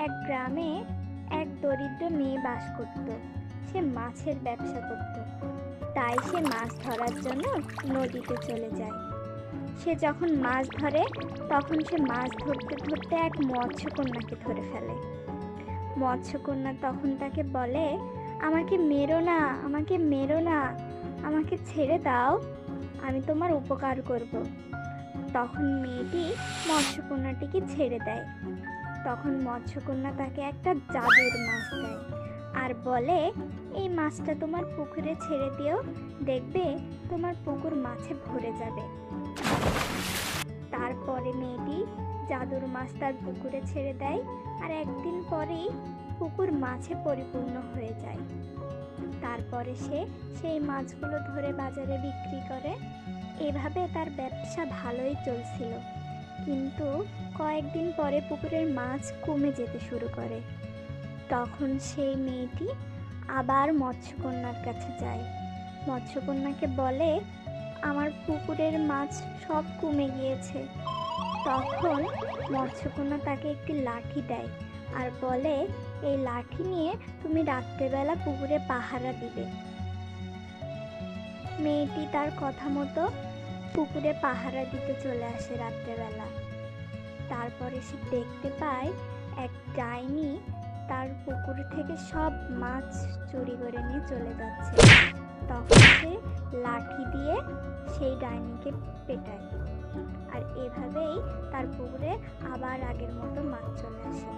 এক গ্রামে এক দরিদ্র মেয়ে বাস করত। সে মাছের ব্যবসা করত, তাই সে মাছ ধরার জন্য নদীতে চলে যায়। সে যখন মাছ ধরে তখন সে মাছ ধরতে ধরতে এক মৎস্যকন্যাকে ধরে ফেলে। মৎস্যকন্যা তখন তাকে বলে, আমাকে মেরো না, আমাকে মেরো না, আমাকে ছেড়ে দাও, আমি তোমার উপকার করব। তখন মেয়েটি মৎস্যকন্যাটিকে ছেড়ে দেয়। তখন মৎস্যকন্যা তাকে একটা জাদুর মাছ দেয় আর বলে, এই মাছটা তোমার পুকুরে ছেড়ে দিও, দেখবে তোমার পুকুর মাছে ভরে যাবে। তারপরে মেয়েটি জাদুর মাছ তার পুকুরে ছেড়ে দেয় আর একদিন পরেই পুকুর মাছে পরিপূর্ণ হয়ে যায়। তারপরে সে সেই মাছগুলো ধরে বাজারে বিক্রি করে। এভাবে তার ব্যবসা ভালোই চলছিল, কিন্তু কয়েকদিন পরে পুকুরের মাছ কমে যেতে শুরু করে। তখন সেই মেয়েটি আবার মৎস্যকন্যার কাছে যায়। মৎস্যকন্যাকে বলে, আমার পুকুরের মাছ সব কমে গিয়েছে। তখন মৎস্যকন্যা তাকে একটি লাঠি দেয় আর বলে, এই লাঠি নিয়ে তুমি রাত্রেবেলা পুকুরে পাহারা দিবে। মেয়েটি তার কথা মতো পুকুরে পাহারা দিতে চলে আসে রাত্রেবেলা। তারপরে সে দেখতে পায় এক ডাইনি তার পুকুর থেকে সব মাছ চুরি করে নিয়ে চলে যাচ্ছে। তখন সে লাঠি দিয়ে সেই ডাইনিকে পেটায়, আর এভাবেই তার পুকুরে আবার আগের মতো মাছ চলে আসে।